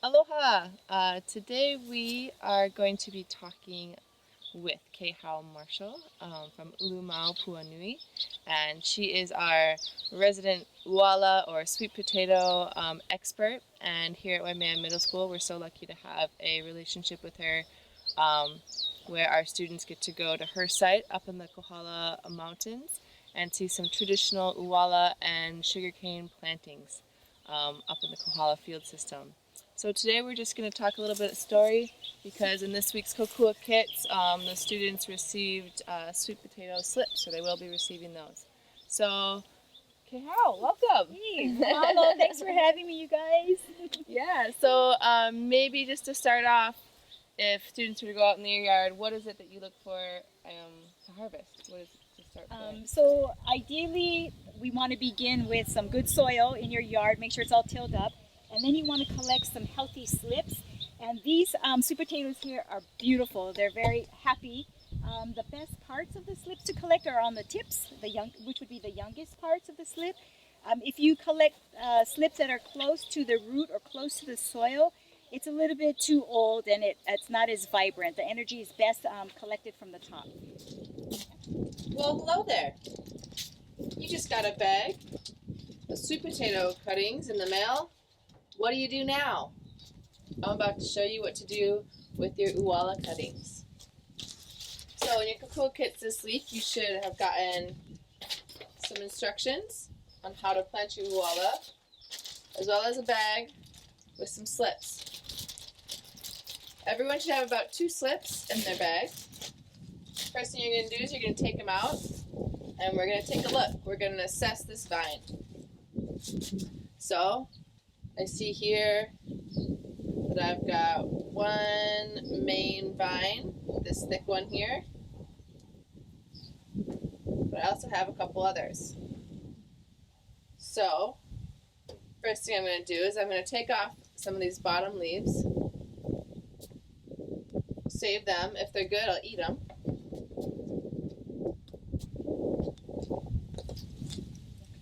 Aloha! Today we are going to be talking with Kehau Marshall from Ulu Mau Puanui, and she is our resident ʻUala or sweet potato expert. And here at Waimea Middle School, we're so lucky to have a relationship with her, where our students get to go to her site up in the Kohala Mountains and see some traditional ʻUala and sugarcane plantings up in the Kohala field system. So today we're just going to talk a little bit of story, because in this week's Kōkua Kits, the students received sweet potato slips, or they will be receiving those. So, Kehau, welcome! Hey, Mahalo, thanks for having me, you guys. Yeah, so maybe just to start off, if students were to go out in their yard, what is it that you look for to harvest? What is it to start with? So ideally, we want to begin with some good soil in your yard. Make sure it's all tilled up. And then you want to collect some healthy slips. And these sweet potatoes here are beautiful. They're very happy. The best parts of the slips to collect are on the tips, which would be the youngest parts of the slip. If you collect slips that are close to the root or close to the soil, it's a little bit too old and it's not as vibrant. The energy is best collected from the top. Well, hello there. You just got a bag of sweet potato cuttings in the mail. What do you do now? I'm about to show you what to do with your ʻUala cuttings. So in your Kōkua Kits this week, you should have gotten some instructions on how to plant your ʻUala, as well as a bag with some slips. Everyone should have about 2 slips in their bag. First thing you're going to do is you're going to take them out, and we're going to take a look. We're going to assess this vine. So I see here that I've got one main vine, this thick one here, but I also have a couple others. So first thing I'm going to do is I'm going to take off some of these bottom leaves, save them. If they're good, I'll eat them.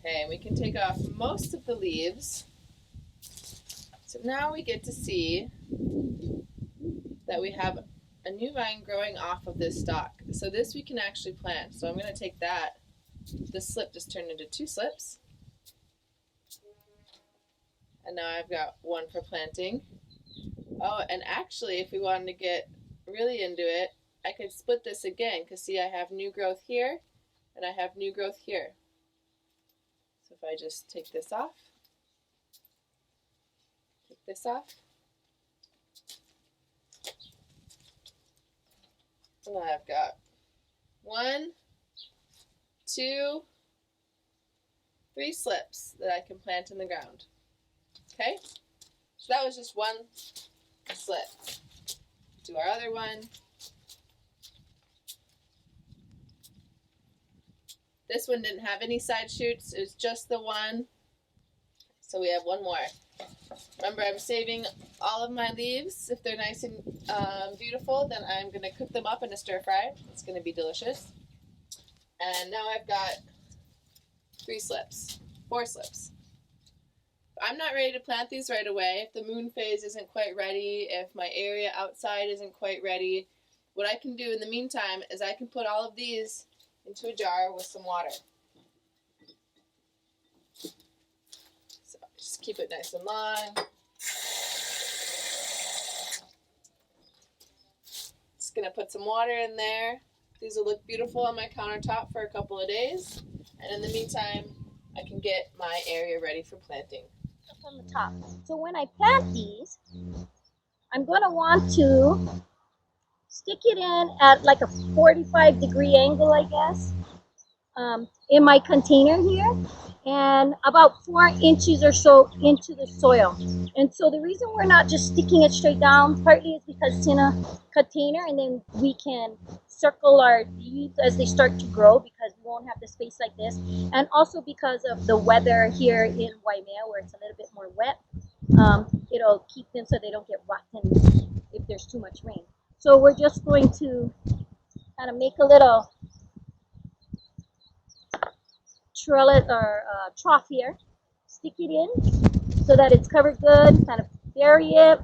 Okay, we can take off most of the leaves. So now we get to see that we have a new vine growing off of this stalk. So this we can actually plant. So I'm going to take that. This slip just turned into 2 slips. And now I've got one for planting. Oh, and actually, if we wanted to get really into it, I could split this again, because see, I have new growth here and I have new growth here. So if I just take this off, this off, and then I've got 1, 2, 3 slips that I can plant in the ground. Okay, so that was just one slip. Do our other one. This one didn't have any side shoots, it was just the one, so we have one more. Remember, I'm saving all of my leaves. If they're nice and beautiful, then I'm going to cook them up in a stir fry. It's going to be delicious. And now I've got 4 slips. I'm not ready to plant these right away. If the moon phase isn't quite ready, if my area outside isn't quite ready, what I can do in the meantime is I can put all of these into a jar with some water. Just keep it nice and long. Just going to put some water in there. These will look beautiful on my countertop for a couple of days. And in the meantime, I can get my area ready for planting. From the top. So when I plant these, I'm going to want to stick it in at like a 45-degree angle, I guess, in my container here, and about 4 inches or so into the soil. And so the reason we're not just sticking it straight down, partly is because it's in a container, and then we can circle our leaves as they start to grow, because we won't have the space like this, and also because of the weather here in Waimea, where it's a little bit more wet. It'll keep them so they don't get rotten if there's too much rain. So we're just going to kind of make a little trellis or trough here, stick it in so that it's covered good, kind of bury it,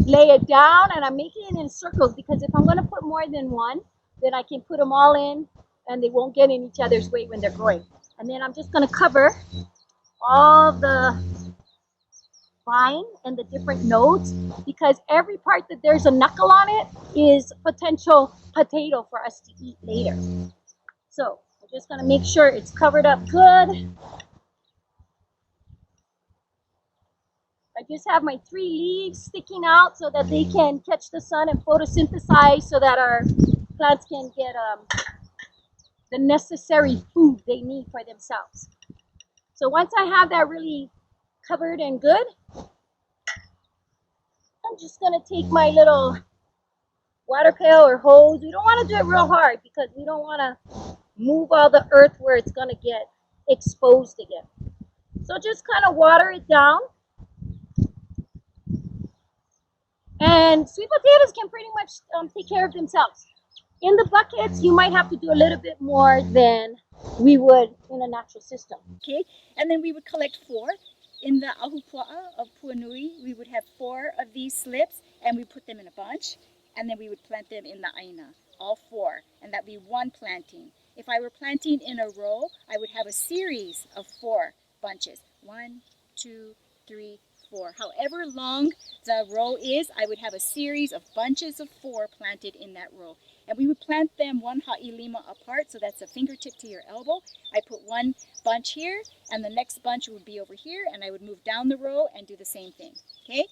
lay it down, and I'm making it in circles because if I'm going to put more than one, then I can put them all in and they won't get in each other's way when they're growing. And then I'm just going to cover all the vine and the different nodes because every part that there's a knuckle on it is potential potato for us to eat later. So I'm just going to make sure it's covered up good. I just have my 3 leaves sticking out so that they can catch the sun and photosynthesize so that our plants can get the necessary food they need for themselves. So once I have that really covered and good, I'm just going to take my little water pail or hose. We don't want to do it real hard because we don't want to move all the earth where it's going to get exposed again. So just kind of water it down. And sweet potatoes can pretty much take care of themselves. In the buckets, you might have to do a little bit more than we would in a natural system. Okay, and then we would collect 4. In the ahupua'a of Puanui, we would have 4 of these slips, and we put them in a bunch, and then we would plant them in the aina, all 4, and that'd be 1 planting. If I were planting in a row, I would have a series of 4 bunches. 1, 2, 3, 4. However long the row is, I would have a series of bunches of 4 planted in that row. And we would plant them 1 ha'ilima apart, so that's a fingertip to your elbow. I put 1 bunch here, and the next bunch would be over here, and I would move down the row and do the same thing, okay?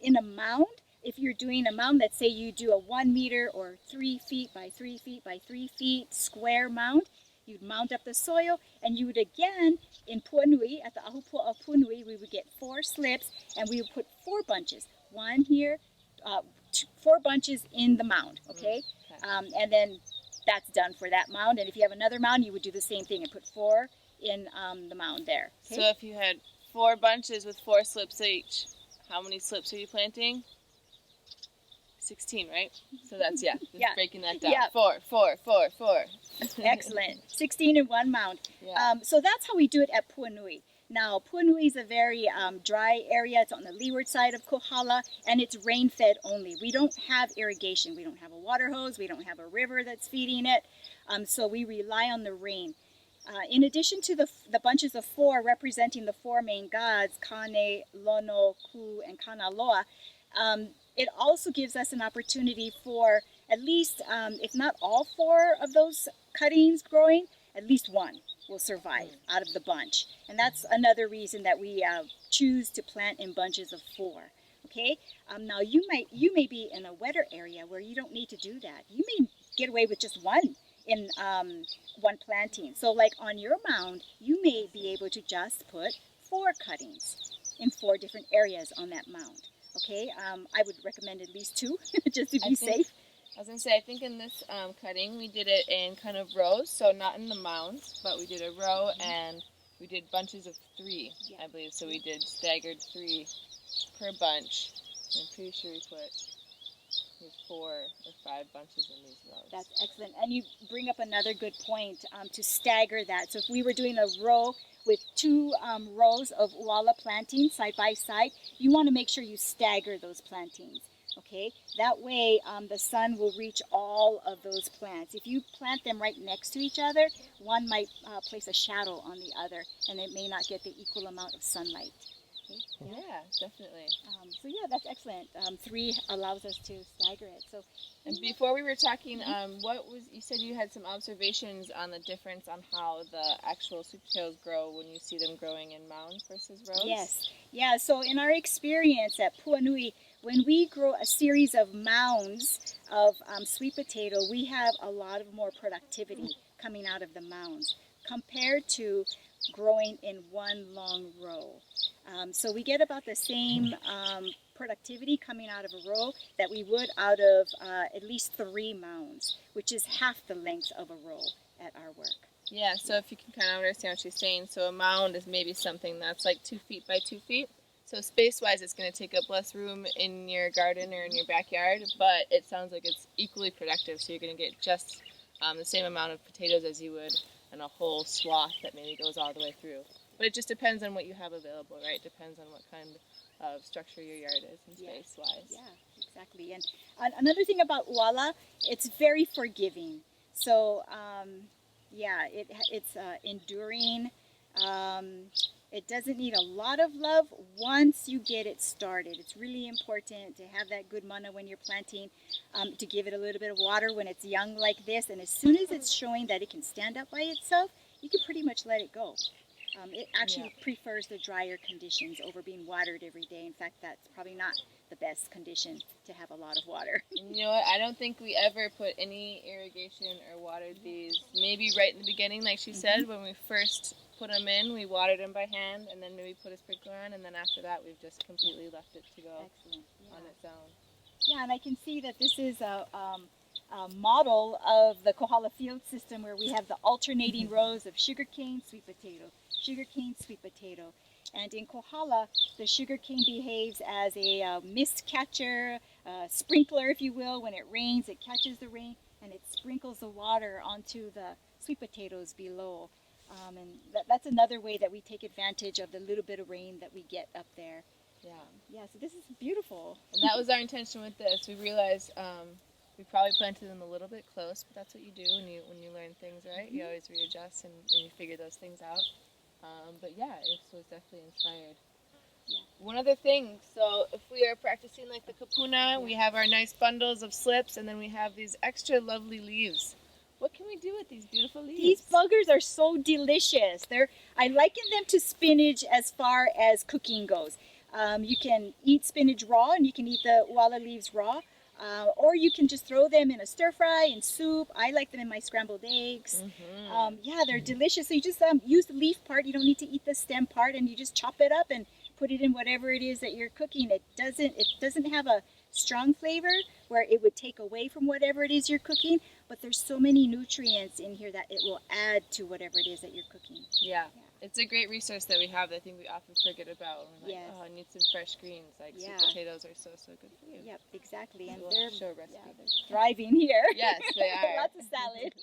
In a mound, if you're doing a mound, let's say you do a 1 meter or 3 feet by 3 feet by 3 feet square mound, you'd mound up the soil, and you would again, in Puanui, at the ahupua of Puanui, we would get 4 slips, and we would put 4 bunches. 1 here, 4 bunches in the mound, okay? And then that's done for that mound. And if you have another mound, you would do the same thing and put 4 in the mound there. Okay? So if you had 4 bunches with 4 slips each, how many slips are you planting? 16, right? So that's, just breaking that down. Yeah. 4, 4, 4, 4. Excellent. 16 in 1 mound. Yeah. So that's how we do it at Puanui. Now, Puanui is a very dry area. It's on the leeward side of Kohala, and it's rain-fed only. We don't have irrigation. We don't have a water hose. We don't have a river that's feeding it. So we rely on the rain. In addition to the bunches of 4 representing the 4 main gods, Kane, Lono, Ku, and Kanaloa, it also gives us an opportunity for at least, if not all 4 of those cuttings growing, at least 1 will survive out of the bunch. And that's another reason that we choose to plant in bunches of 4. Okay, now you may be in a wetter area where you don't need to do that. You may get away with just 1 in 1 planting. So like on your mound, you may be able to just put 4 cuttings in 4 different areas on that mound. Okay, I would recommend at least 2 just to be safe. I was going to say, I think in this cutting, we did it in kind of rows, so not in the mounds, but we did a row and we did bunches of 3, I believe. So we did staggered 3 per bunch. I'm pretty sure we put 4 or 5 bunches in these rows. That's excellent. And you bring up another good point to stagger that. So if we were doing a row with 2 rows of ʻUala planting side by side, you want to make sure you stagger those plantings. Okay, that way the sun will reach all of those plants. If you plant them right next to each other, one might place a shadow on the other, and it may not get the equal amount of sunlight. Okay? Yeah, definitely. So yeah, that's excellent. 3 allows us to stagger it. So, and before we were talking, you said you had some observations on the difference on how the actual sweet potatoes grow when you see them growing in mounds versus rows? Yes. Yeah, so in our experience at Puanui, when we grow a series of mounds of sweet potato, we have a lot of more productivity coming out of the mounds compared to growing in 1 long row. So we get about the same productivity coming out of a row that we would out of at least 3 mounds, which is half the length of a row at our work. Yeah, so if you can kind of understand what she's saying, so a mound is maybe something that's like 2 feet by 2 feet. So space-wise, it's going to take up less room in your garden or in your backyard, but it sounds like it's equally productive, so you're going to get just the same amount of potatoes as you would in a whole swath that maybe goes all the way through. But it just depends on what you have available, right? Depends on what kind structure your yard is and space-wise. Yeah, exactly. And another thing about ʻUala, it's very forgiving. So, it's enduring. It doesn't need a lot of love once you get it started. It's really important to have that good mana when you're planting, to give it a little bit of water when it's young like this. And as soon as it's showing that it can stand up by itself, you can pretty much let it go. It actually prefers the drier conditions over being watered every day. In fact, that's probably not the best condition to have a lot of water. And you know what? I don't think we ever put any irrigation or watered these. Maybe right in the beginning, like she said, when we first put them in, we watered them by hand, and then we put a sprinkler on, and then after that, we've just completely left it to go on its own. Yeah, and I can see that this is a model of the Kohala field system where we have the alternating rows of sugarcane, sweet potato, sugarcane, sweet potato. And in Kohala, the sugarcane behaves as a mist catcher, sprinkler, if you will. When it rains, it catches the rain and it sprinkles the water onto the sweet potatoes below. And that's another way that we take advantage of the little bit of rain that we get up there. Yeah, so this is beautiful. And that was our intention with this. We realized we probably planted them a little bit close, but that's what you do when you learn things, right? You always readjust and you figure those things out. But yeah, it was definitely inspired. Yeah. One other thing, so if we are practicing like the kapuna, we have our nice bundles of slips, and then we have these extra lovely leaves. What can we do with these beautiful leaves? These buggers are so delicious. I liken them to spinach as far as cooking goes. You can eat spinach raw, and you can eat the ʻUala leaves raw. Or you can just throw them in a stir fry, in soup. I like them in my scrambled eggs. Yeah, they're delicious. So you just use the leaf part. You don't need to eat the stem part, and you just chop it up and put it in whatever it is that you're cooking. It doesn't have a strong flavor where it would take away from whatever it is you're cooking, but there's so many nutrients in here that it will add to whatever it is that you're cooking. Yeah. It's a great resource that we have that I think we often forget about. We're like, oh, I need some fresh greens. Like sweet potatoes are so good for you. Yep, exactly. And they're they're thriving here. Yes, they are. Lots of salad.